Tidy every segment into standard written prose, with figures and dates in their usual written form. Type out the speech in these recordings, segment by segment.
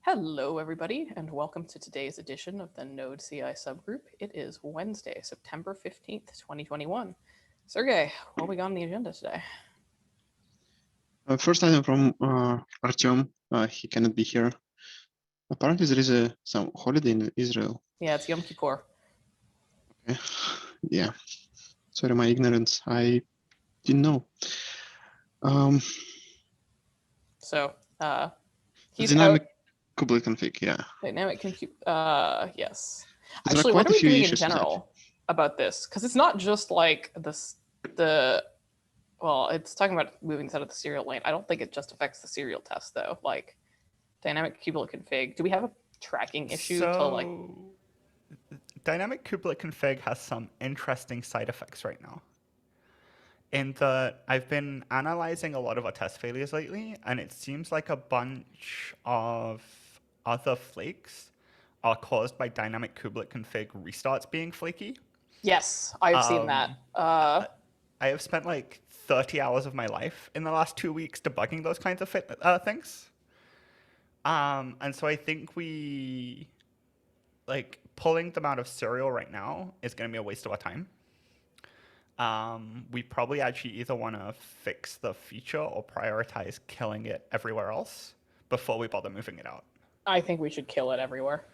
Hello, everybody, and welcome to today's edition of the Node CI subgroup. It is Wednesday, September 15th, 2021. Sergey, what we got on the agenda today? First item from Artyom. He cannot be here. Apparently, there is some holiday in Israel. Yeah, it's Yom Kippur. Okay. Yeah. Sorry, my ignorance. I didn't know. So he's Dynamic out. kubel config. Yeah. Dynamic compute. Yes. There are Actually, what quite are a we few doing in issues with that. general about this? Because it's not just like this. Well, it's talking about moving this out of the serial lane. I don't think it just affects the serial test though. Like dynamic kubelet config. Do we have a tracking issue to like? Dynamic kubelet config has some interesting side effects right now. In that I've been analyzing a lot of our test failures lately, and it seems like a bunch of other flakes are caused by dynamic kubelet config restarts being flaky. Yes, I've seen that. I have spent like 30 hours of my life in the last 2 weeks debugging those kinds of things. And so I think pulling them out of serial right now is going to be a waste of our time. We probably actually either want to fix the feature or prioritize killing it everywhere else before we bother moving it out. I think we should kill it everywhere.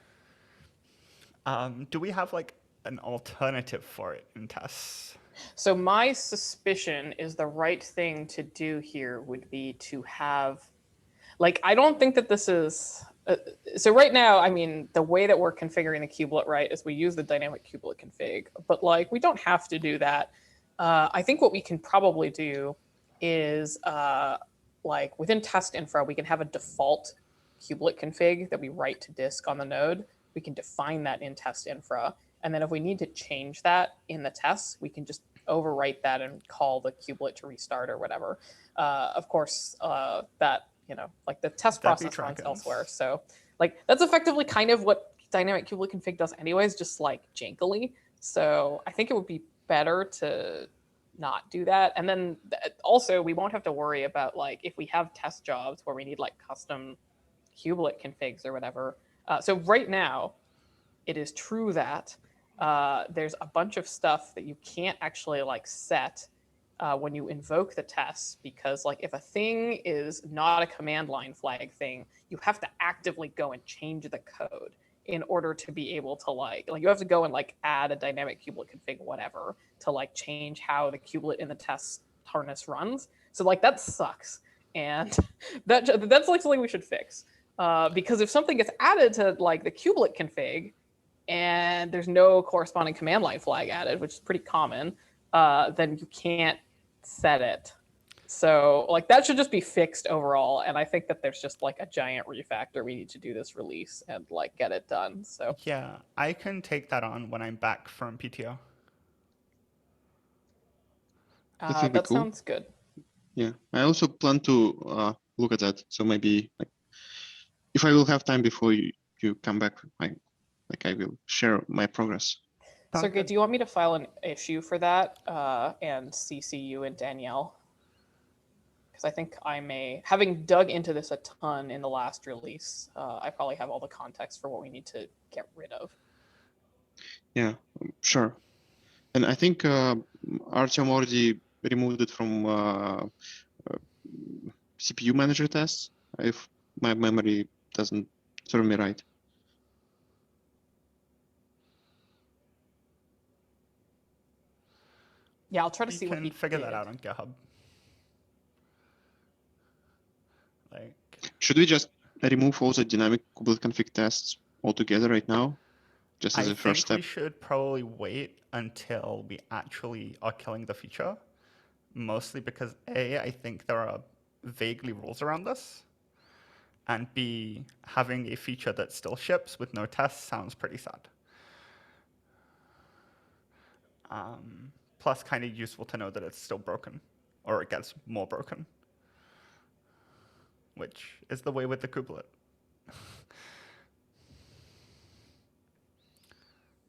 Do we have like an alternative for it in tests? So my suspicion is the right thing to do here would be to have, like, I don't think that this is, so right now, I mean, the way that we're configuring the kubelet, right, is we use the dynamic kubelet config, but like, we don't have to do that. I think what we can probably do is like within test infra, we can have a default kubelet config that we write to disk on the node. We can define that in test infra. And then if we need to change that in the tests, we can just overwrite that and call the kubelet to restart or whatever. Of course, that, you know, like the test process runs elsewhere. So like that's effectively kind of what dynamic kubelet config does anyways, just like jankily. So I think it would be better to not do that. And then also we won't have to worry about like if we have test jobs where we need like custom kubelet configs or whatever. So right now, it is true that there's a bunch of stuff that you can't actually like set when you invoke the tests, because like if a thing is not a command line flag thing, you have to actively go and change the code in order to be able to like you have to go and like add a dynamic kubelet config whatever to like change how the kubelet in the test harness runs. So like that sucks, and that's like something we should fix. Because if something gets added to like the kubelet config and there's no corresponding command line flag added, which is pretty common, then you can't set it. So like that should just be fixed overall. And I think that there's just like a giant refactor we need to do this release and like get it done. So yeah, I can take that on when I'm back from PTO. that cool. sounds good. Yeah, I also plan to look at that. So maybe like, if I will have time before you come back, I will share my progress. Sergey, do you want me to file an issue for that and CC you and Danielle? Because I think I may, having dug into this a ton in the last release, I probably have all the context for what we need to get rid of. Yeah, sure. And I think Artyom already removed it from CPU manager tests, if my memory doesn't serve me right. Yeah, I'll try to see what he figure did. that out on GitHub. Like, should we just remove all the dynamic kubelet config tests altogether right now, just as a first step? We should probably wait until we actually are killing the feature, mostly because A, I think there are vaguely rules around this, and B, having a feature that still ships with no tests sounds pretty sad. Plus, kind of useful to know that it's still broken, or it gets more broken, which is the way with the kubelet.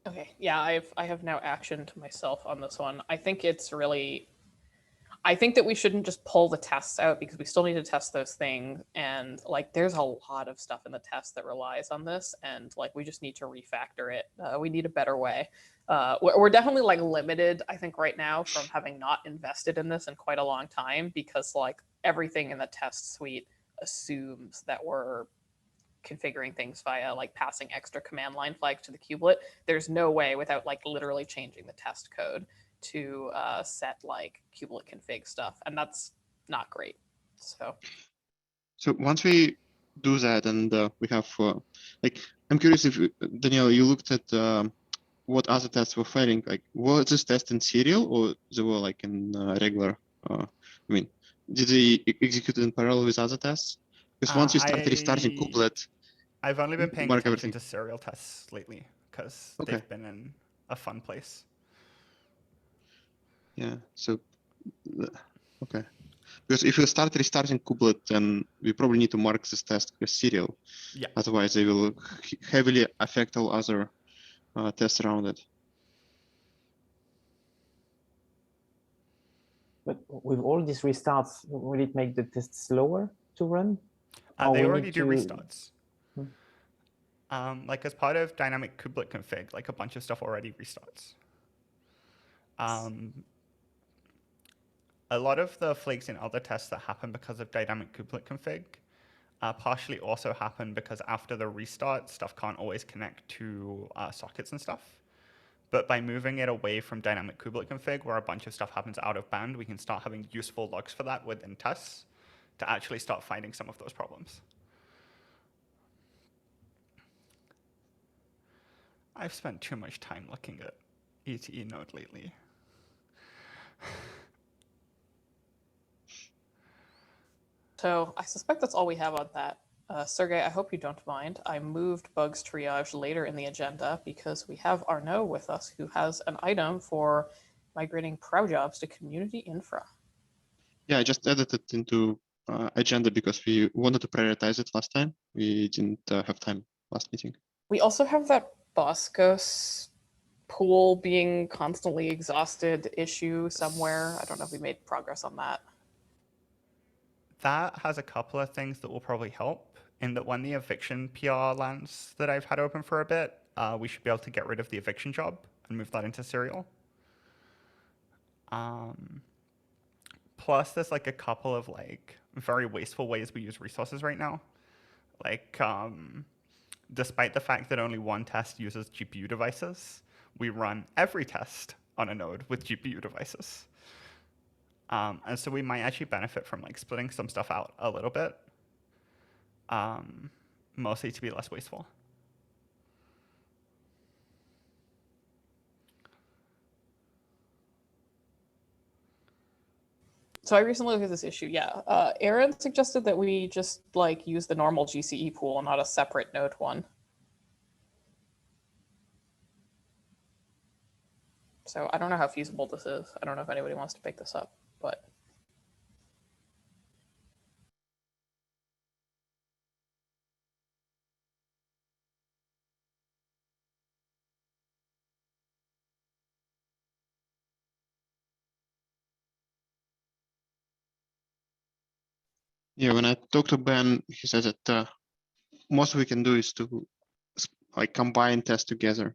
Okay, yeah, I have now actioned myself on this one. I think it's really, I think that we shouldn't just pull the tests out because we still need to test those things. And like, there's a lot of stuff in the test that relies on this. And like, we just need to refactor it. We need a better way. We're definitely like limited, I think, right now from having not invested in this in quite a long time because like everything in the test suite assumes that we're configuring things via like passing extra command line flags to the kubelet. There's no way without like literally changing the test code to set like kubelet config stuff, and that's not great. So once we do that, and we have like, I'm curious if Danielle, you looked at what other tests were failing. Like, was this test in serial or they were like in regular? I mean, did they execute in parallel with other tests? Because once you start restarting kubelet, I've only been paying mark attention everything. to serial tests lately because Okay. they've been in a fun place. Yeah. So, okay. Because if you start restarting kubelet, then we probably need to mark this test as serial. Yeah. Otherwise, they will heavily affect all other tests around it. But with all these restarts, will it make the test slower to run? They already do restarts. Like as part of dynamic kubelet config, like a bunch of stuff already restarts. A lot of the flakes in other tests that happen because of dynamic kubelet config partially also happen because after the restart, stuff can't always connect to sockets and stuff. But by moving it away from dynamic kubelet config, where a bunch of stuff happens out of band, we can start having useful logs for that within tests to actually start finding some of those problems. I've spent too much time looking at ETE node lately. So I suspect that's all we have on that. Sergey, I hope you don't mind. I moved bugs triage later in the agenda because we have Arnaud with us who has an item for migrating pro jobs to community infra. Yeah, I just added it into agenda because we wanted to prioritize it last time. We didn't have time last meeting. We also have that Boscos pool being constantly exhausted issue somewhere. I don't know if we made progress on that. That has a couple of things that will probably help. In that when the eviction PR lands that I've had open for a bit, we should be able to get rid of the eviction job and move that into serial. Plus, there's like a couple of like very wasteful ways we use resources right now. Like, despite the fact that only one test uses GPU devices, we run every test on a node with GPU devices. And so we might actually benefit from like splitting some stuff out a little bit, mostly to be less wasteful. So I recently looked at this issue. Yeah, Aaron suggested that we just like use the normal GCE pool, not a separate node one. So I don't know how feasible this is. I don't know if anybody wants to pick this up, but. Yeah, when I talked to Ben, he said that most we can do is to like combine tests together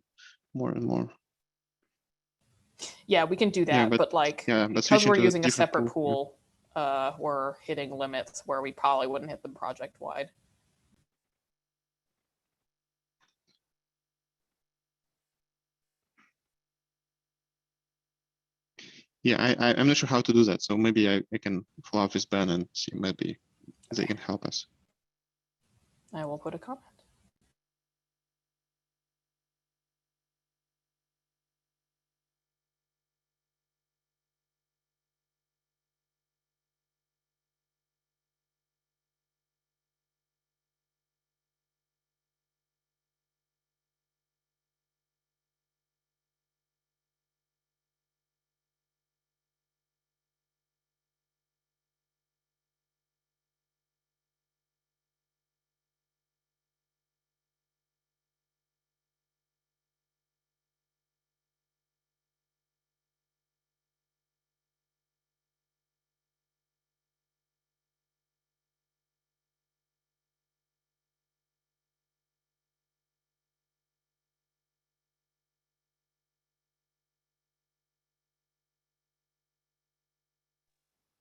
more and more. Yeah, we can do that, Yeah, but like but because we're switching to a using a different separate pool, pool, we're hitting limits where we probably wouldn't hit them project wide. yeah, I'm not sure how to do that. So maybe I can follow up with Ben and see maybe they can help us. I will put a comment.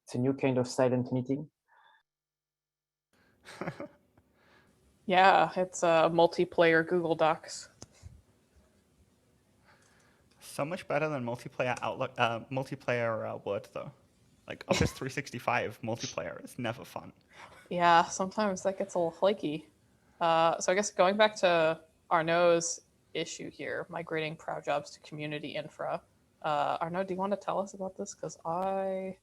It's a new kind of silent meeting. Yeah, it's a multiplayer Google Docs. So much better than multiplayer Outlook, multiplayer Word though. Like Office 365 multiplayer is never fun. Yeah, sometimes that gets a little flaky. So I guess going back to Arnaud's issue here, migrating proud jobs to community infra. Arnaud, do you want to tell us about this? Because I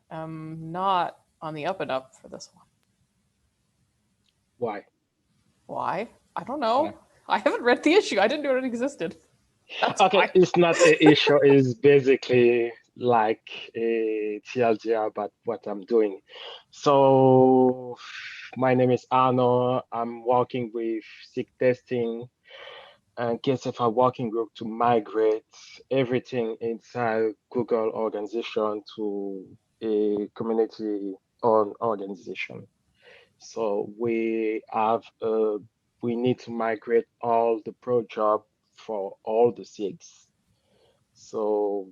am not on the up and up for this one. Why? Why? I don't know. Why? I haven't read the issue. I didn't know it existed. That's Okay, why. it's not an issue. It's basically like a TLDR about what I'm doing. So my name is Arno. I'm working with SIG testing and KSFI working group to migrate everything inside Google organization to a community-owned organization. So we need to migrate all the pro job for all the SIGs. So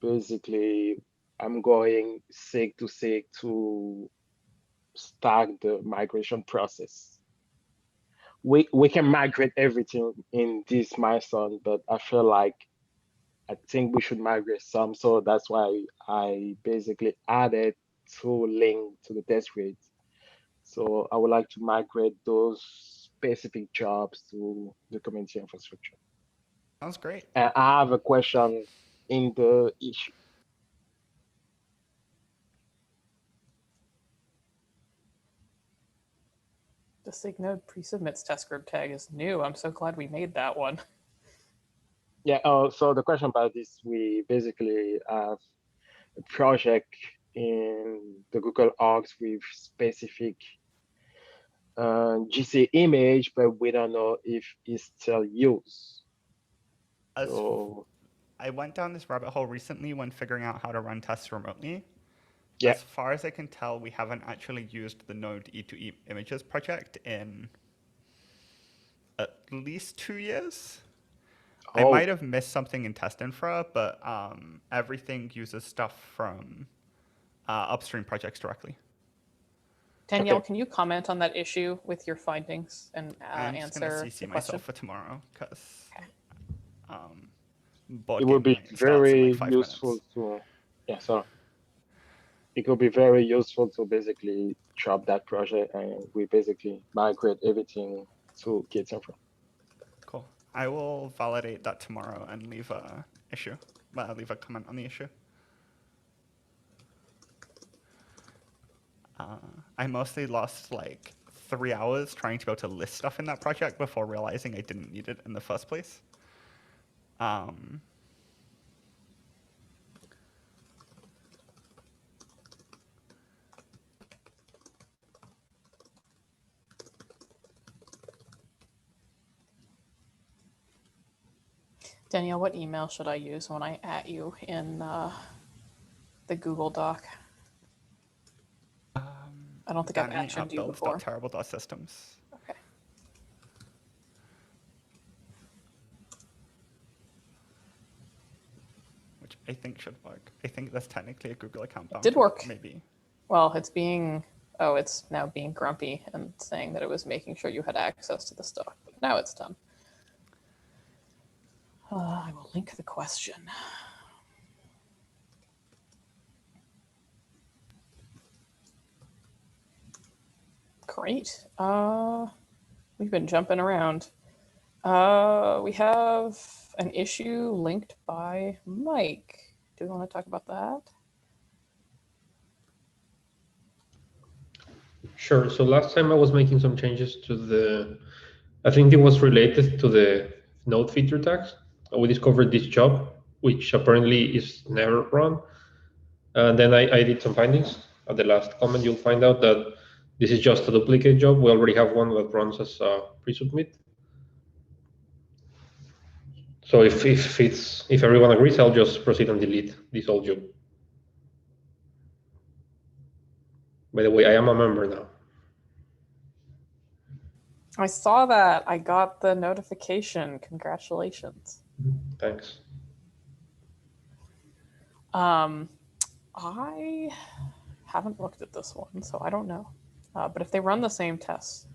basically, I'm going SIG to SIG to start the migration process. We can migrate everything in this milestone, but I feel like I think we should migrate some. So that's why I basically added 2 links to the test grid. So I would like to migrate those specific jobs to the community infrastructure. Sounds great. And I have a question in the issue. The SIG Node pre-submits test group tag is new. I'm so glad we made that one. Yeah, so the question about this, we basically have a project in the Google Arcs with specific GC image, but we don't know if it's still used. So I went down this rabbit hole recently when figuring out how to run tests remotely. yeah, As far as I can tell, we haven't actually used the Node E2E images project in at least 2 years. I might have missed something in test infra, but everything uses stuff from upstream projects directly. Danielle, Okay. can you comment on that issue with your findings and I'm just going answer to CC the question? myself for tomorrow because it would be very like 5 useful minutes. to, yeah, so it could be very useful to basically drop that project and we basically migrate everything to Git Infra. Cool. I will validate that tomorrow and leave a issue. Well, leave a comment on the issue. I mostly lost like 3 hours trying to be able to list stuff in that project before realizing I didn't need it in the first place. Danielle, what email should I use when I at you in the Google Doc? I don't think I've actioned you before. Terrible.systems. Okay. Which I think should work. I think that's technically a Google account bound. Did work. Maybe. Well, it's now being grumpy and saying that it was making sure you had access to the stuff. But now it's done. I will link the question. Great. We've been jumping around. We have an issue linked by Mike. Do we want to talk about that? Sure. So last time I was making some changes to I think it was related to the node feature tags. We discovered this job, which apparently is never run. And then I did some findings. At the last comment, you'll find out that this is just a duplicate job. We already have one that runs as a pre-submit. So if everyone agrees, I'll just proceed and delete this old job. By the way, I am a member now. I saw that. I got the notification. Congratulations. Thanks. I haven't looked at this one, so I don't know. But if they run the same tests,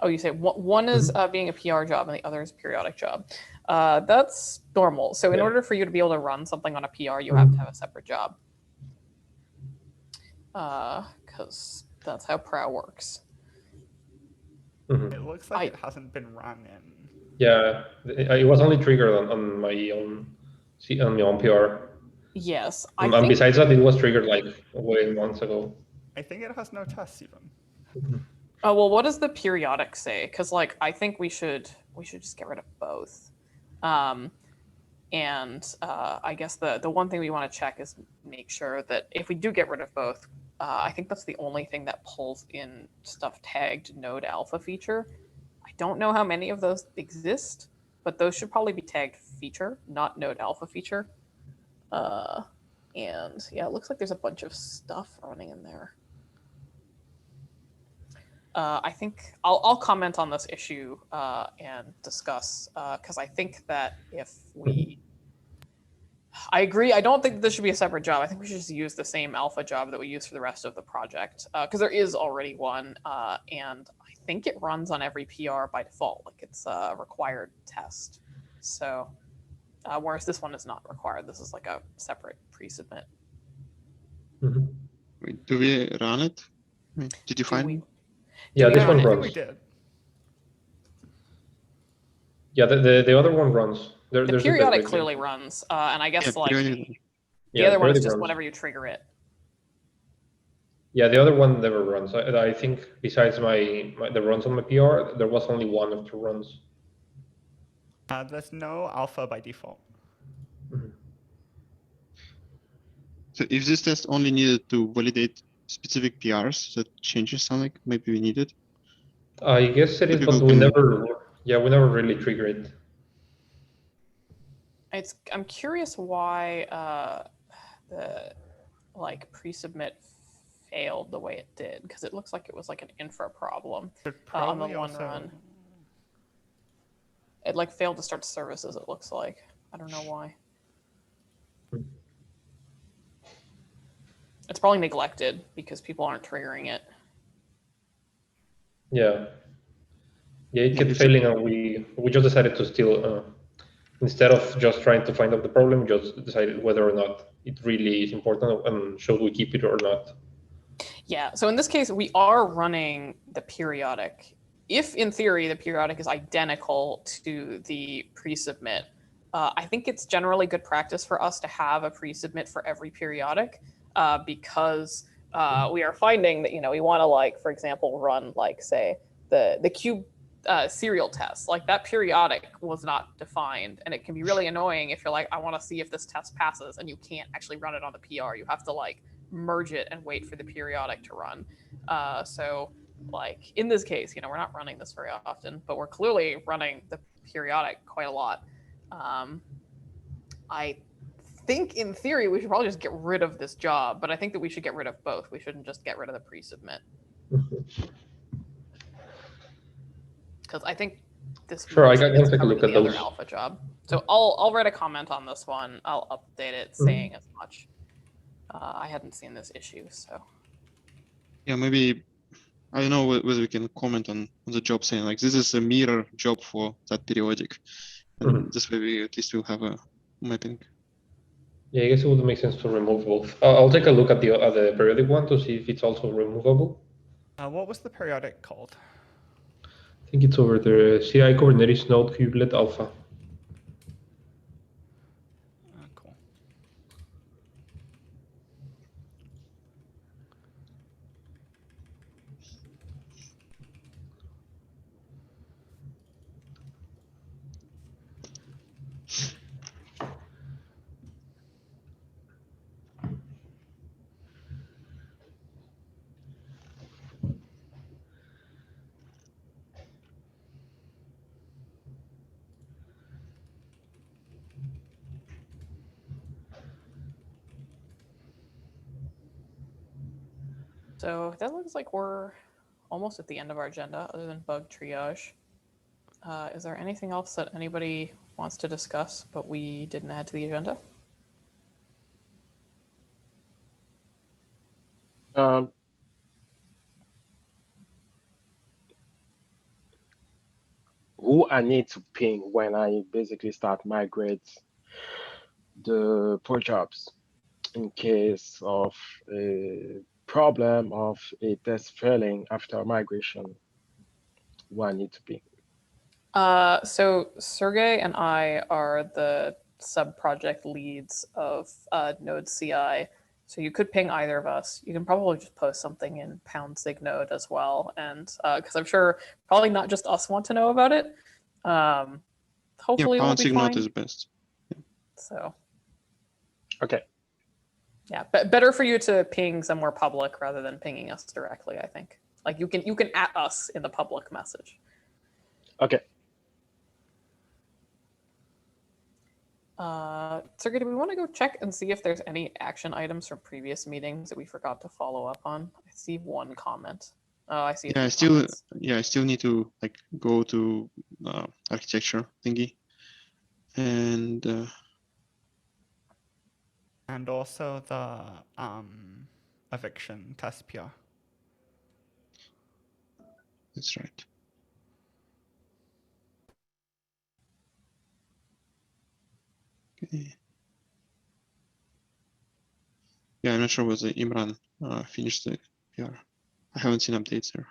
you say one is being a PR job and the other is a periodic job. That's normal. So in order for you to be able to run something on a PR, you have to have a separate job. Because that's how PROW works. It looks like it hasn't been run in. Yeah, it was only triggered on my own PR. Yes, and besides that, it was triggered like way months ago. I think it has no tests even. Oh well, what does the periodic say? Because like I think we should just get rid of both. And I guess the one thing we want to check is make sure that if we do get rid of both, I think that's the only thing that pulls in stuff tagged node alpha feature. I don't know how many of those exist, but those should probably be tagged feature, not node alpha feature. And yeah, it looks like there's a bunch of stuff running in there. I think I'll comment on this issue and discuss, because I think that if we, I agree, I don't think this should be a separate job. I think we should just use the same alpha job that we use for the rest of the project, because there is already one, and I think it runs on every PR by default, like it's a required test. So, whereas this one is not required, this is like a separate pre-submit. Wait, do we run it? Did you find it? Yeah, this one I think runs. we did. Yeah, the other one runs. The periodic clearly runs, and I guess like the other one is just whenever you trigger it. Yeah, the other one never runs. I think besides the runs on my PR, there was only one of 2 runs. There's no alpha by default. So if this test only needed to validate specific PRs, that changes something. Maybe we need it. I guess it is, but we never really trigger it. I'm curious why the like pre-submit failed the way it did, because it looks like it was like an infra problem on the one run. It like failed to start services, it looks like. I don't know why. It's probably neglected because people aren't triggering it. Yeah, it kept failing, and we just decided to still, instead of just trying to find out the problem, just decided whether or not it really is important and should we keep it or not. Yeah, so in this case, we are running the periodic. If in theory the periodic is identical to the pre-submit, I think it's generally good practice for us to have a pre-submit for every periodic, because we are finding that, we want to, like, for example, run, like, say, the cube serial test. Like, that periodic was not defined, and it can be really annoying if you're like, I want to see if this test passes, and you can't actually run it on the PR. You have to, like, merge it and wait for the periodic to run. So, like, in this case, we're not running this very often, but we're clearly running the periodic quite a lot. I think in theory we should probably just get rid of this job, but I think that we should get rid of both. We shouldn't just get rid of the pre-submit. Because I think this I can take a look at the those. other alpha job. So I'll write a comment on this one. I'll update it saying as much. I hadn't seen this issue, so. Yeah, maybe, I don't know whether we can comment on the job saying like, this is a mirror job for that periodic. And this way we at least will have a mapping. Yeah, I guess it would make sense to remove both. I'll take a look at the periodic one to see if it's also removable. What was the periodic called? I think it's over there, CI Kubernetes Node Kubelet Alpha. Cool. So that looks like we're almost at the end of our agenda, other than bug triage. Is there anything else that anybody wants to discuss, but we didn't add to the agenda? Um, who I need to ping when I basically start migrate the pro jobs in case of a problem of a test failing after migration, who I need to ping. So Sergey and I are the sub-project leads of Node CI. So you could ping either of us. You can probably just post something in #sig Node as well, and because I'm sure probably not just us want to know about it. Yeah, Hopefully it will be sig Node fine. is best. So Okay. yeah, but better for you to ping somewhere public rather than pinging us directly. I think like you can at us in the public message. Okay. Sergey, do we want to go check and see if there's any action items from previous meetings that we forgot to follow up on? I see one comment. Oh, I see. Yeah, I still need to like go to architecture thingy, and also the eviction test PR. that's right. Okay. Yeah, I'm not sure whether Imran finished the PR. I haven't seen updates there.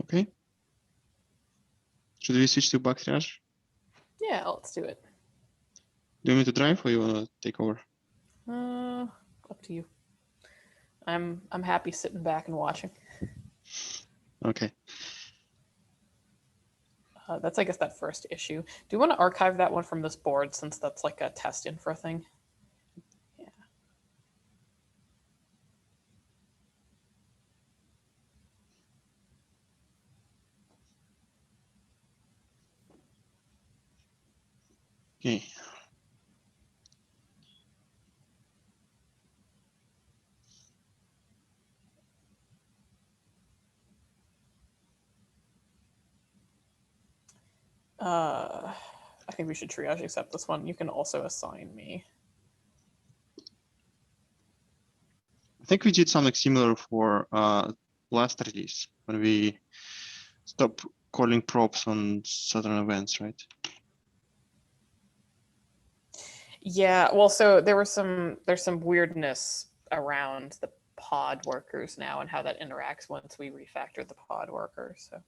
Okay. Should we switch to bug triage? Yeah, let's do it. Do you want me to drive or you want to take over? Up to you. I'm happy sitting back and watching. Okay. That's I guess that first issue. Do you want to archive that one from this board since that's like a test info thing? Yeah. Okay. I think we should triage accept this one. You can also assign me. I think we did something similar for last release when we stopped calling props on certain events, right? Yeah, well, so there's some weirdness around the pod workers now and how that interacts once we refactor the pod workers. So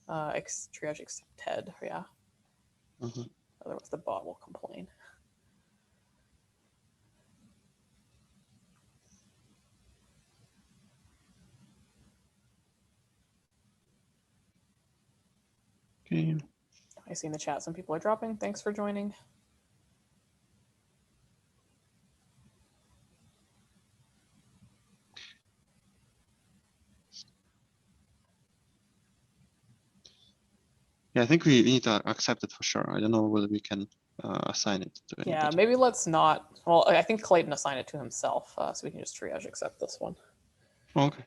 triage accepted, yeah. Mhm. Otherwise the bot will complain. Okay. I see in the chat some people are dropping. Thanks for joining. Yeah, I think we need to accept it for sure. I don't know whether we can assign it to anybody. Yeah, maybe let's not. Well, I think Clayton assigned it to himself, so we can just triage accept this one. Oh, okay.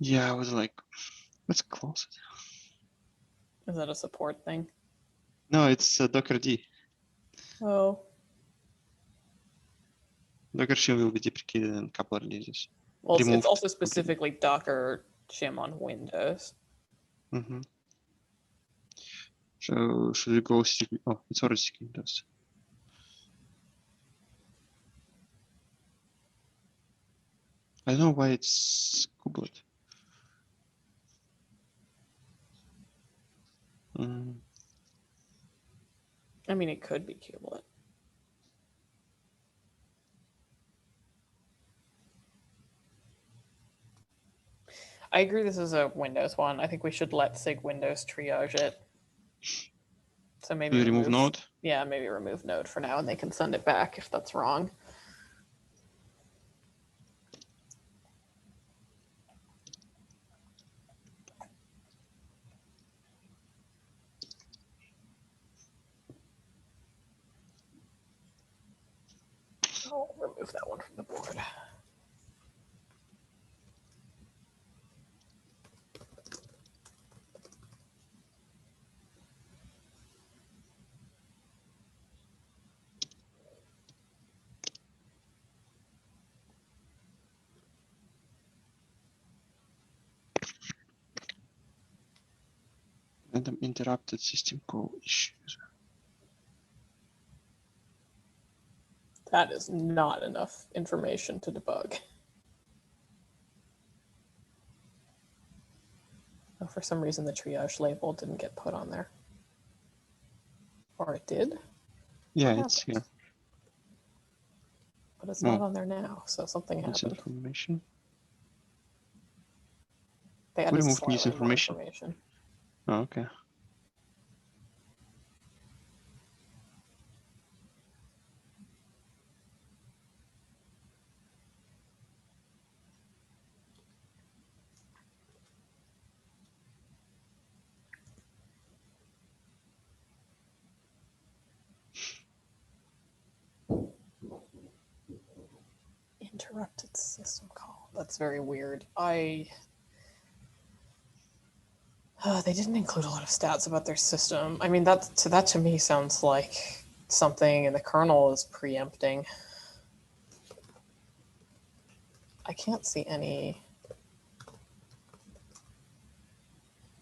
Yeah, I was like, let's close it. Is that a support thing? No, it's Docker D. Oh. Docker shim will be deprecated in a couple of releases. Well, it's Removed also specifically Docker shim on Windows. Mm-hmm. So should we go? Oh, it's already secret Windows. I don't know why it's kubelet. I mean, it could be kubelet. I agree this is a Windows one. I think we should let SIG Windows triage it. So maybe remove Node? Yeah, maybe remove Node for now and they can send it back if that's wrong. remove that one from the board. Random interrupted system call issues. That is not enough information to debug. Oh, for some reason, the triage label didn't get put on there. Or it did? Yeah, What it's happened? here. But it's not on there now, so something It's happened. information. They We added removed slightly more misinformation. information. Oh, okay. Interrupted system call. That's very weird. They didn't include a lot of stats about their system. I mean, that to me sounds like something in the kernel is preempting. I can't see any.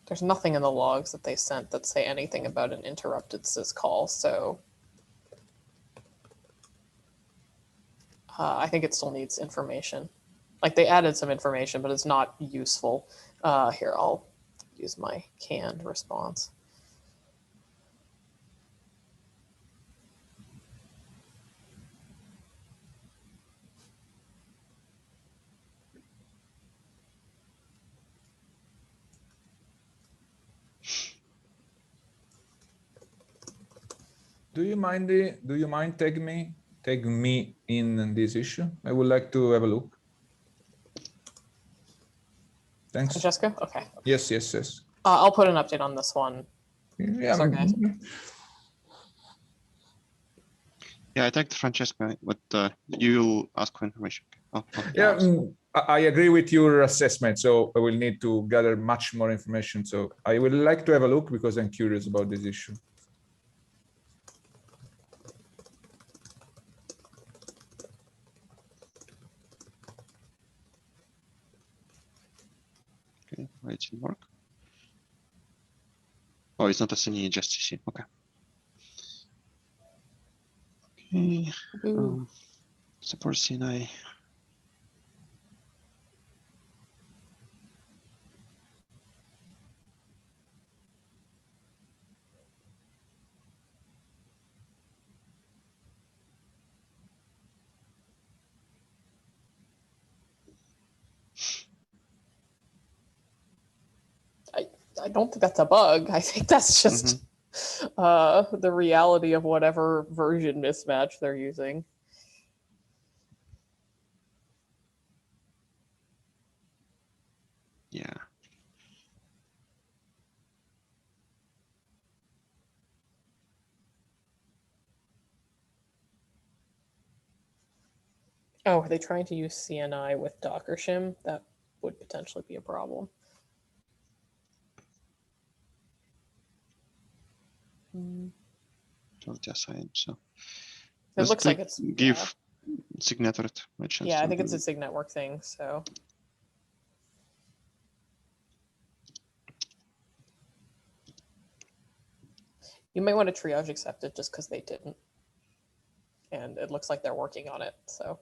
There's nothing in the logs that they sent that say anything about an interrupted syscall, so I think it still needs information. Like, they added some information, but it's not useful. Here, I'll use my canned response. Do you mind tag me in this issue? I would like to have a look. Thanks. Francesco? Okay. Yes. I'll put an update on this one. Yeah. Sorry, guys. Yeah, I tagged Francesca, but you'll ask for information. Oh, okay. Yeah, I agree with your assessment. So I will need to gather much more information. So I would like to have a look because I'm curious about this issue. Okay, why it didn't work? Oh, it's not a CNI, just CC. Okay. Okay. Support CNI. I don't think that's a bug. I think that's just the reality of whatever version mismatch they're using. Yeah. Oh, are they trying to use CNI with Docker shim? That would potentially be a problem. Don't assign. So It looks like it's give SIG network a chance. Yeah, I to think do it's a it. SIG network thing. So you might want to triage accepted just because they didn't, and it looks like they're working on it. So.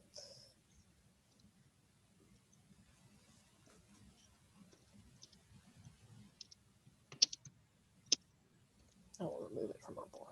I'll remove it from our board.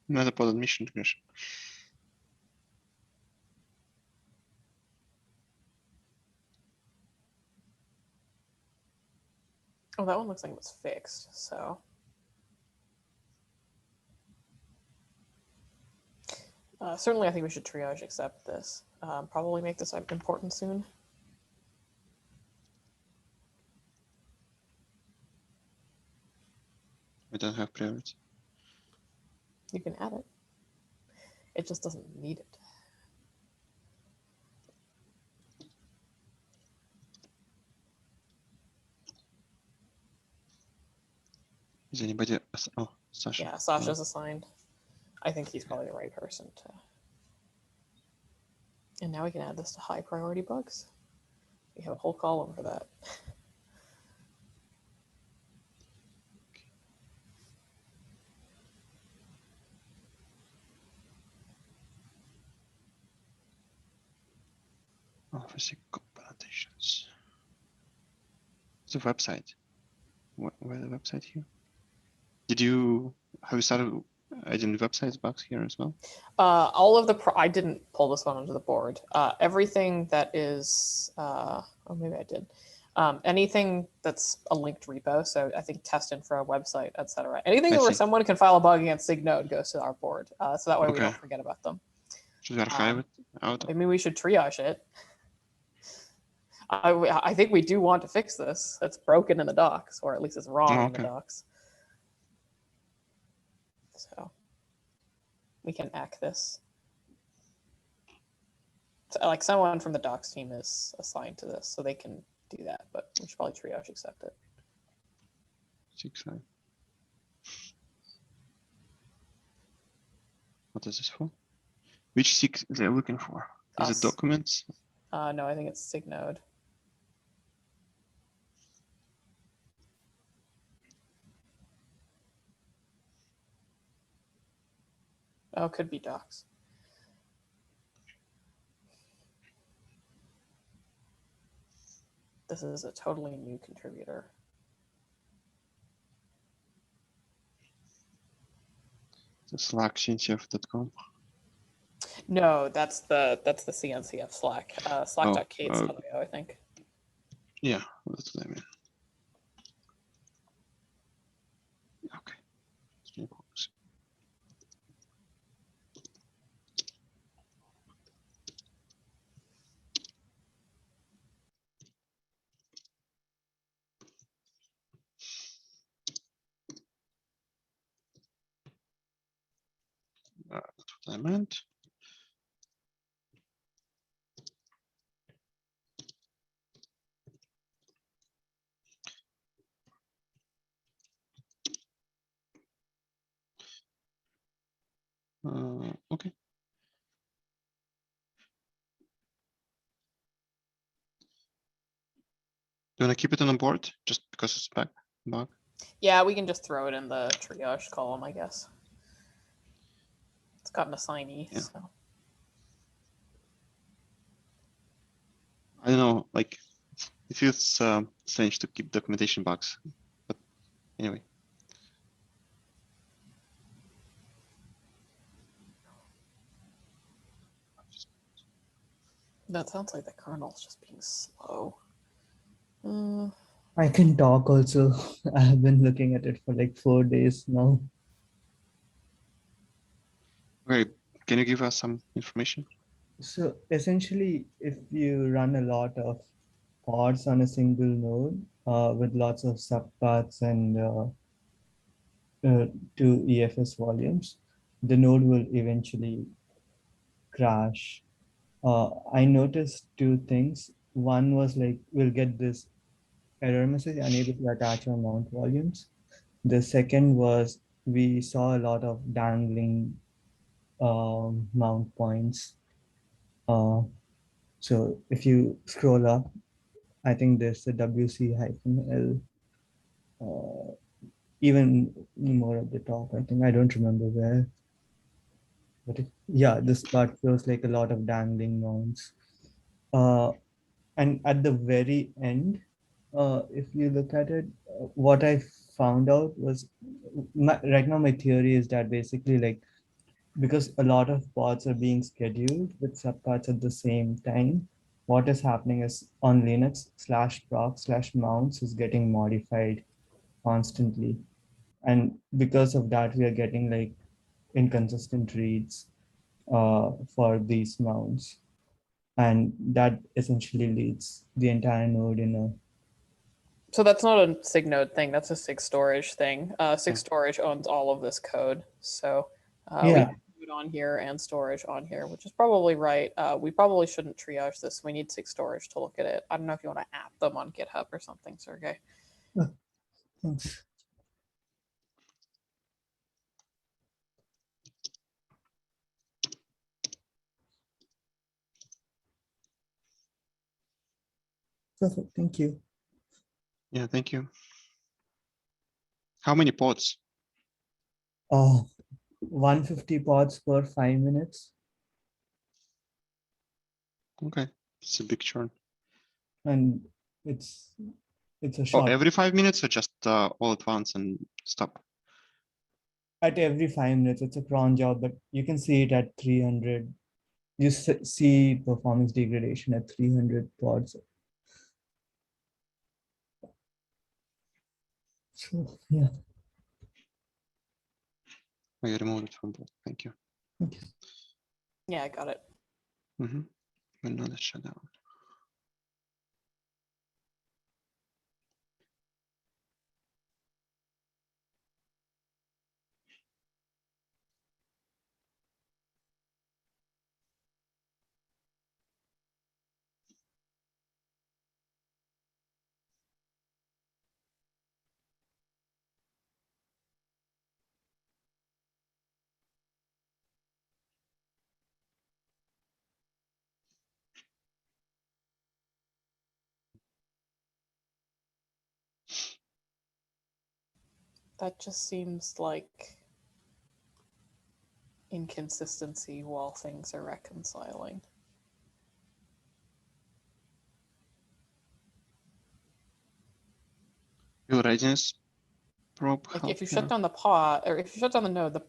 Metapod admission integration. Oh, that one looks like it was fixed, so. Certainly, I think we should triage accept this. Probably make this important soon. We don't have priority. You can add it. It just doesn't need it. Is anybody? Oh, Sasha. Yeah, Sasha's assigned. I think he's probably the right person to. And now we can add this to high priority bugs. We have a whole column for that. Office implementations. It's a website. Where the website here? Have you started adding websites bugs here as well? All of the I didn't pull this one onto the board. Everything that is, oh, maybe I did. Anything that's a linked repo, so I think test info, website, etc. Anything I where see. someone can file a bug against SIG Node goes to our board, so that way we Okay. don't forget about them. Should we archive it out? Maybe we should triage it. I think we do want to fix this. It's broken in the docs, or at least it's wrong in the Okay. docs. So we can act this. So, like someone from the docs team is assigned to this, so they can do that, but we should probably triage accept it. 6.9. What is this for? Which SIG they're looking for? Is Us. it documents? No, I think it's SIG Node. Oh, it could be docs. This is a totally new contributor. The Slack cncf.com. No, that's the CNCF Slack. Slack.kate.io, I think. Yeah, that's what I mean. Okay. That's what I meant. Okay. Do you want to keep it on the board just because it's bug? Yeah, we can just throw it in the triage column, I guess. It's got an assignee, Yeah. so. I don't know, like it feels strange to keep documentation bugs, but anyway. That sounds like the kernel's just being slow. I can talk also. I have been looking at it for like 4 days now. Okay, can you give us some information? So essentially, if you run a lot of pods on a single node with lots of subpaths and 2 EFS volumes, the node will eventually crash. I noticed 2 things. One was like, we'll get this error message, unable to attach or mount volumes. The second was we saw a lot of dangling mount points. So if you scroll up, I think there's a WC-L, even more at the top. I think I don't remember where, but yeah, this part shows like a lot of dangling mounts. And at the very end, if you look at it, what I found out was right now my theory is that basically like because a lot of pods are being scheduled with subparts at the same time, what is happening is on Linux /proc/mounts is getting modified constantly. And because of that, we are getting like inconsistent reads for these mounts. And that essentially leads the entire node in a. So that's not a SIG node thing. That's a SIG storage thing. SIG Yeah. storage owns all of this code. So we Yeah, have node on here and storage on here, which is probably right. We probably shouldn't triage this. We need SIG storage to look at it. I don't know if you want to app them on GitHub or something, Sergey. thanks. Perfect, thank you. Yeah, thank you. How many pods? 150 pods per 5 minutes. Okay, it's a big churn. And it's a Oh, short. every 5 minutes or just all at once and stop? At every 5 minutes, it's a cron job, but you can see it at 300. You see performance degradation at 300 pods. So yeah. I removed it from both. Thank you. Okay. Yeah, I got it. Mm-hmm. Another shutdown. That just seems like inconsistency while things are reconciling. Will readiness probe Like help if you here? shut down the pod, or if you shut down the node,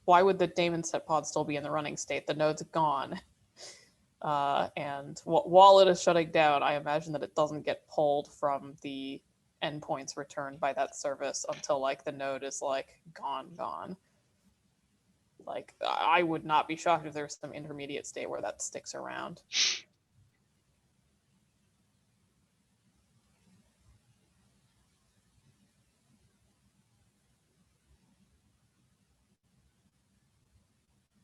why would the daemon set pod still be in the running state? The node's gone. And while it is shutting down, I imagine that it doesn't get pulled from the endpoints returned by that service until like the node is like gone. Like I would not be shocked if there's some intermediate state where that sticks around.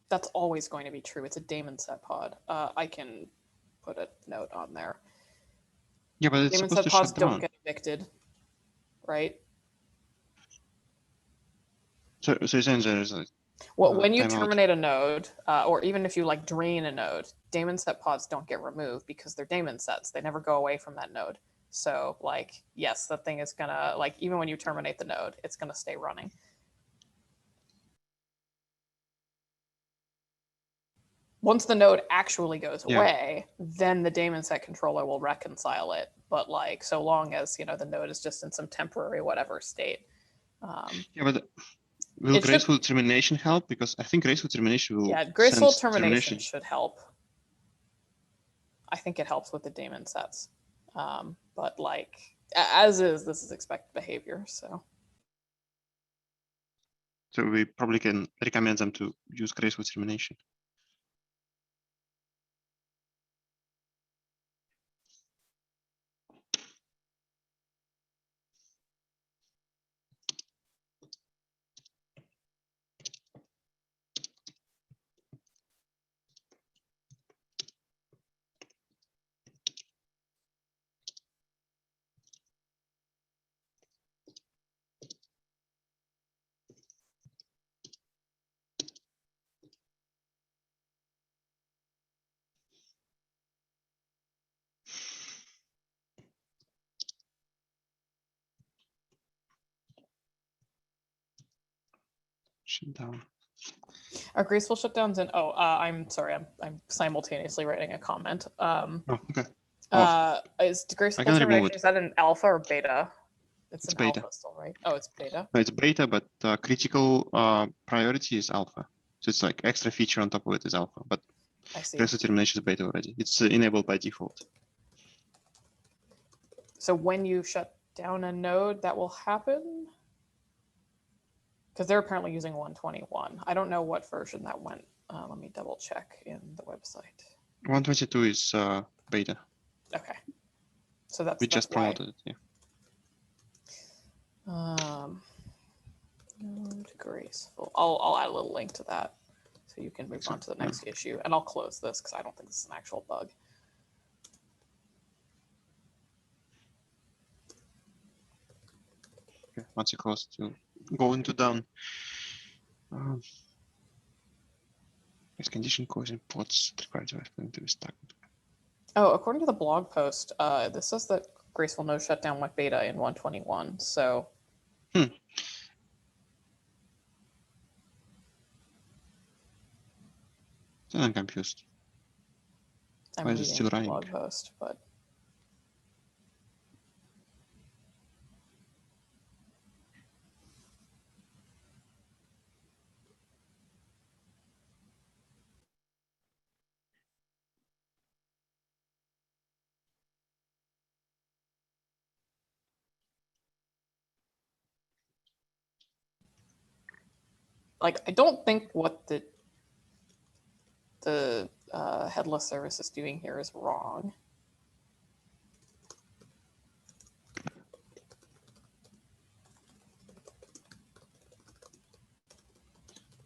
That's always going to be true. It's a daemon set pod. I can put a note on there. Yeah, but it's Daemon supposed set to pods shut don't down. get evicted, right? So you're saying there is a Well, when you timeout. terminate a node, or even if you like drain a node, daemon set pods don't get removed because they're daemon sets. They never go away from that node. So like, yes, the thing is gonna like, even when you terminate the node, it's gonna stay running. Once the node actually goes away, then the daemon set controller will reconcile it. But like, so long as, you know, the node is just in some temporary whatever state. Yeah, but will graceful termination help? Because I think graceful termination will graceful sense termination should help. I think it helps with the daemon sets. But like, as is, this is expected behavior, so. So we probably can recommend them to use graceful termination. Shutdown. Are graceful shutdowns in? Oh, I'm sorry. I'm simultaneously writing a comment. Oh, okay. Is graceful can remove termination, it. is that an alpha or beta? It's an beta. alpha still, right? Oh, it's beta. No, it's beta, but critical priority is alpha. So it's like extra feature on top of it is alpha, but I see. Gradle termination is beta already. It's enabled by default. So when you shut down a node, that will happen? Because they're apparently using 121. I don't know what version that went. Let me double check in the website. 122 is beta. Okay. So that's We just why. promoted it. Yeah. Node graceful. I'll add a little link to that so you can move on to the next issue. And I'll close this because I don't think this is an actual bug. Okay. Once you close it, you'll go into down. Is condition causing pods required to be stuck? Oh, according to the blog post, this says that graceful node shutdown went beta in 121. So. Then I'm confused. I'm Why is it reading still the running? blog post, but. Like, I don't think what the headless service is doing here is wrong.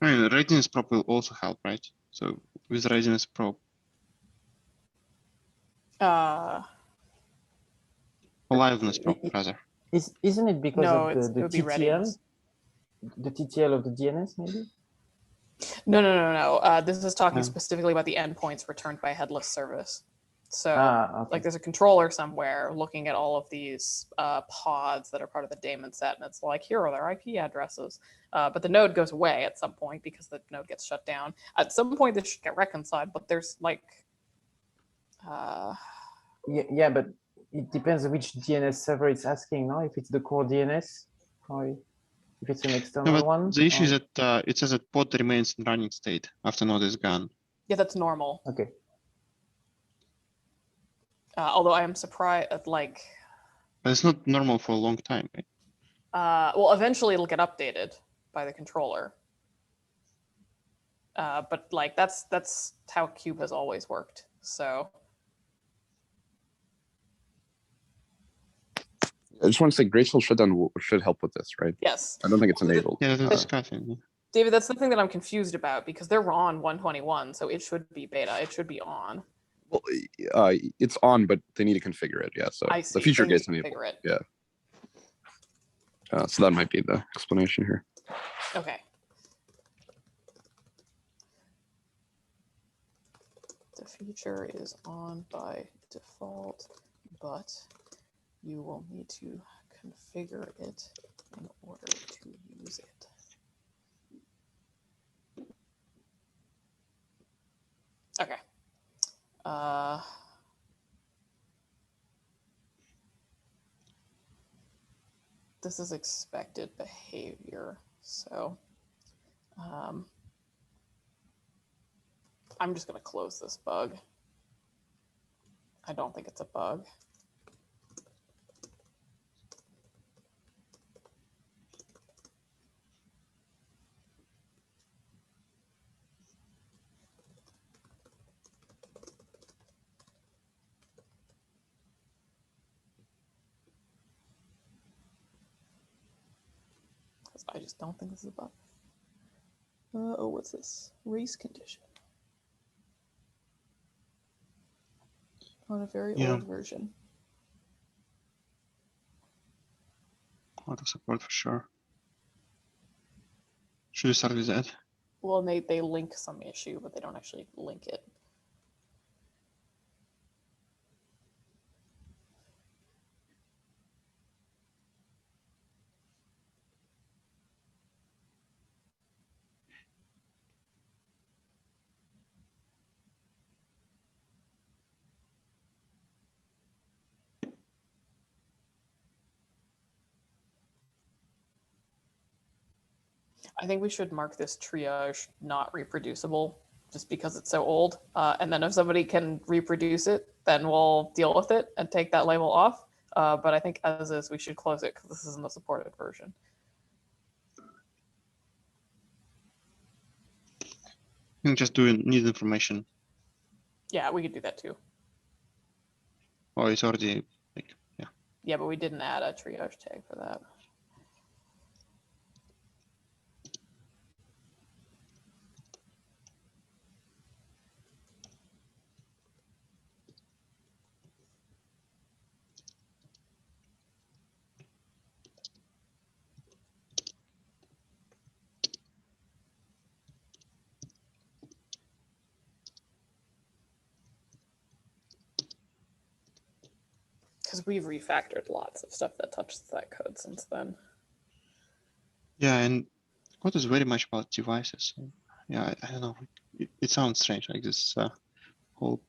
I mean, readiness prop will also help, right? So with readiness prop, aliveness prop rather. Isn't it because No, of it the would be TTL? readiness. The TTL of the DNS, maybe? No. This is talking No. specifically about the endpoints returned by headless service. So, Okay. like, there's a controller somewhere looking at all of these pods that are part of the daemon set, and it's like, here are their IP addresses. But the node goes away at some point because the node gets shut down. At some point, this should get reconciled, but there's like. Yeah, but it depends on which DNS server it's asking now. If it's the core DNS, or if it's an external No, but one. the issue is that it says that pod remains in running state after node is gone. Yeah, that's normal. Okay. Although I am surprised at like. But it's not normal for a long time, right? Well, eventually it'll get updated by the controller. But like that's how Cube has always worked. So. I just want to say graceful shutdown should help with this, right? Yes. I don't think it's enabled. Yeah, that's discussing. David, that's the thing that I'm confused about because they're on 121, so it should be beta. It should be on. Well, it's on, but they need to configure it. Yeah, so I see. the feature They need gets to enabled. configure it. Yeah. So that might be the explanation here. Okay. The feature is on by default, but you will need to configure it in order to use it. Okay. This is expected behavior, so I'm just going to close this bug. I don't think it's a bug. I just don't think this is a bug. Oh, what's this? Race condition. On a very old version. Out of support for sure. Should we start with that? Well, they link some issue, but they don't actually link it. I think we should mark this triage not reproducible just because it's so old. And then if somebody can reproduce it, then we'll deal with it and take that label off. But I think as is, we should close it because this isn't the supported version. You can just do need information. Yeah, we could do that too. Or it's already like, yeah. Yeah, but we didn't add a triage tag for that. Because we've refactored lots of stuff that touches that code since then. Yeah, and code is very much about devices. So, yeah, I don't know. It sounds strange, like this whole.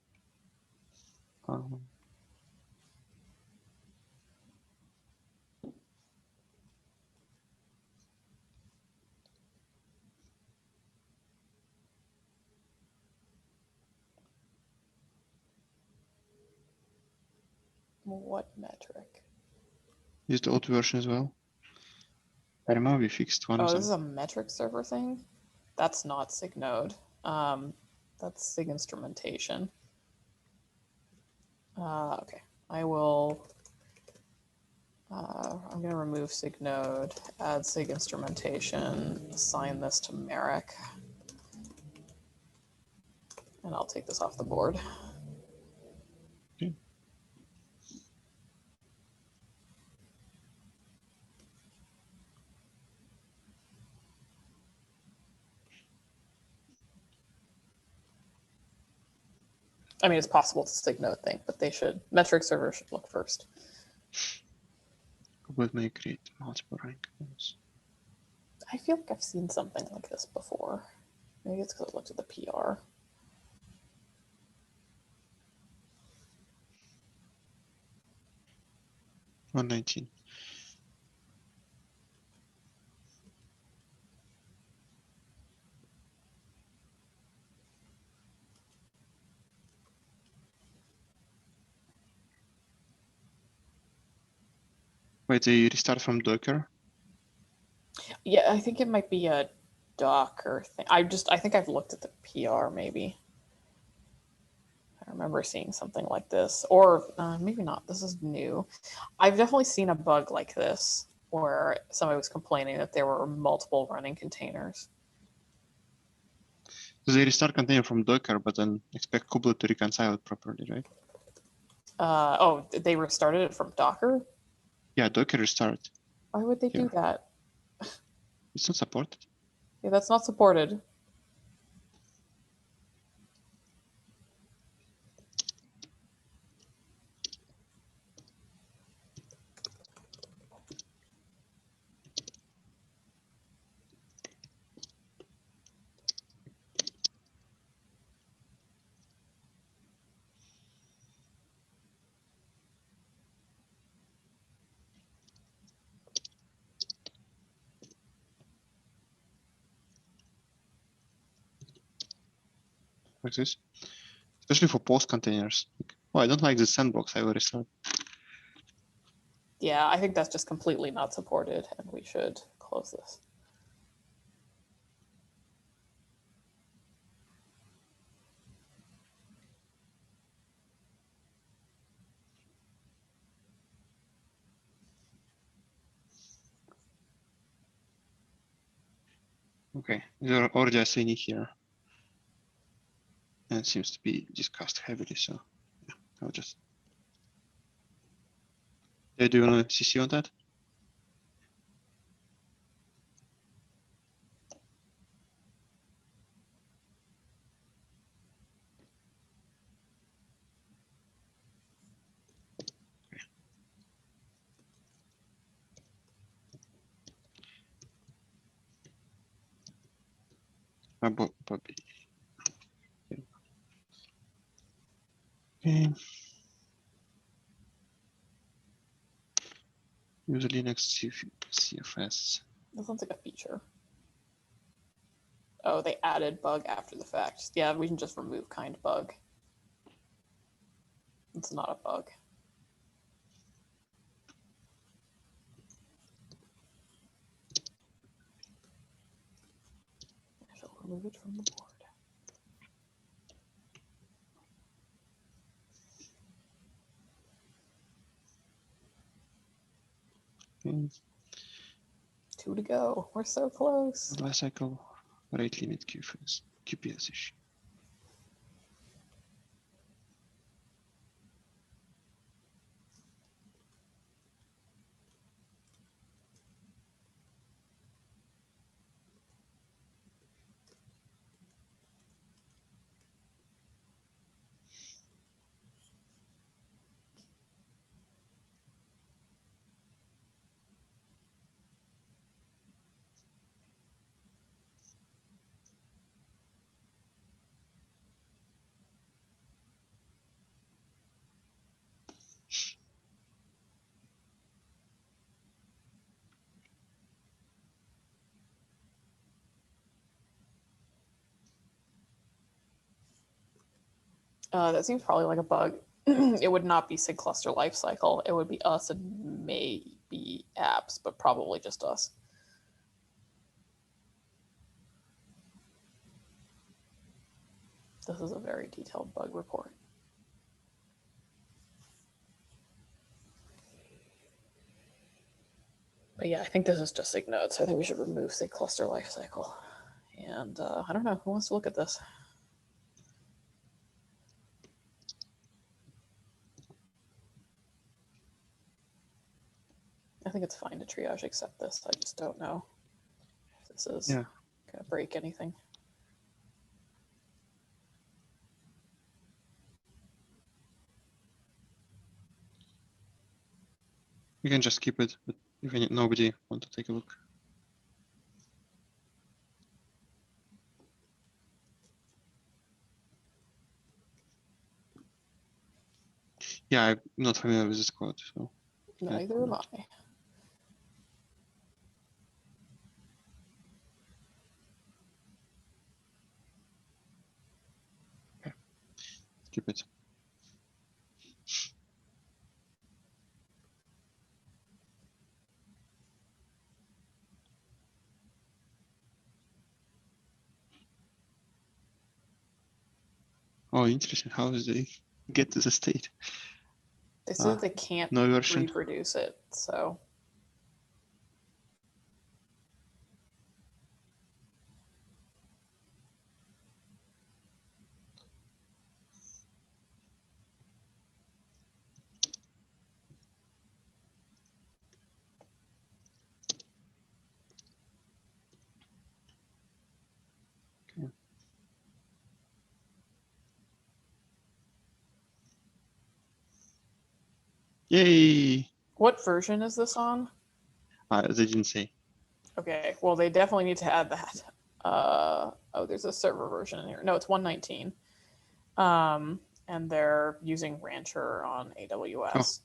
What metric? Is the old version as well? I remember we fixed one Oh, of them. this is a metric server thing? That's not SIG Node. That's SIG instrumentation. Okay, I will. I'm going to remove SIG Node, add SIG instrumentation, assign this to Merrick. And I'll take this off the board. Okay. I mean, it's possible it's a SIG Node thing, but they should, metric server should look first. Kubernetes may create multiple rank nodes. I feel like I've seen something like this before. Maybe it's because I looked at the PR. $119. Wait, they restart from Docker? Yeah, I think it might be a Docker thing. I think I've looked at the PR maybe. I remember seeing something like this, or maybe not. This is new. I've definitely seen a bug like this where somebody was complaining that there were multiple running containers. So they restart container from Docker, but then expect Kubernetes to reconcile it properly, right? Oh, they restarted it from Docker? Yeah, Docker restart. Why would they do that? It's not supported. Yeah, that's not supported. Like this. Especially for post containers. Oh, I don't like the sandbox. I will restart. Yeah, I think that's just completely not supported, and we should close this. Okay, they're already assigning here. And it seems to be discussed heavily, so yeah, I'll just. Yeah, do you want to CC on that? Bobby. Okay. Use Linux CFS. That sounds like a feature. Oh, they added bug after the fact. Yeah, we can just remove kind bug. It's not a bug. I shall remove it from the board. Okay. 2 to go. We're so close. Lifecycle rate limit QPS issue. That seems probably like a bug. It would not be SIG cluster lifecycle. It would be us and maybe apps, but probably just us. This is a very detailed bug report. But yeah, I think this is just SIG Node, so I think we should remove SIG cluster lifecycle. And I don't know, who wants to look at this? I think it's fine to triage accept this. I just don't know if this is Yeah. gonna break anything. You can just keep it, but if nobody want to take a look. Yeah, I'm not familiar with this code, so Neither am I. keep it. Oh, interesting. How does they get to the state? They said they can't No version. reproduce it, so. Yay! What version is this on? They didn't say. Okay, well, they definitely need to add that. Oh, there's a server version in here. No, it's 119. And they're using Rancher on AWS.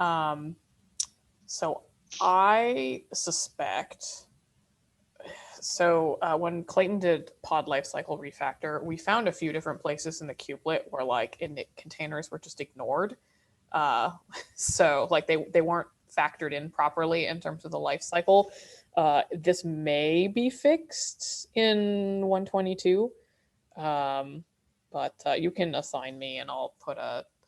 Oh, okay. So I suspect. So when Clayton did pod lifecycle refactor, we found a few different places in the kubelet where like init containers were just ignored. So like they weren't factored in properly in terms of the life cycle. This may be fixed in 122, but you can assign me and I'll put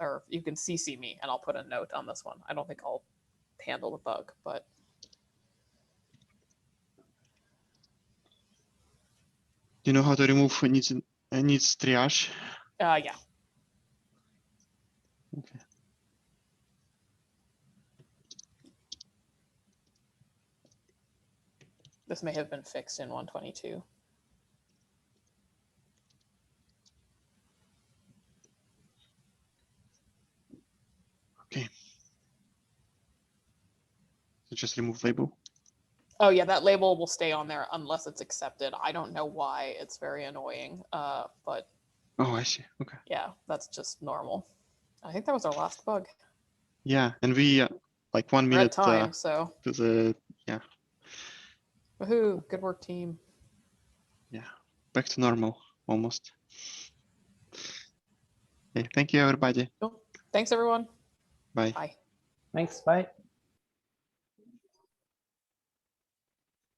or you can CC me and I'll put a note on this one. I don't think I'll handle the bug, but. Do you know how to remove needs triage? Yeah. Okay. This may have been fixed in 122. Okay. So just remove label. Oh yeah, that label will stay on there unless it's accepted. I don't know why. It's very annoying. But oh, I see. Okay. Yeah, that's just normal. I think that was our last bug. Yeah, and we like 1 We're minute at time, so to the woohoo! Good work, team. Yeah. back to normal almost. Okay, thank you, everybody. Cool. Thanks, everyone. Bye. Bye. Thanks. Bye.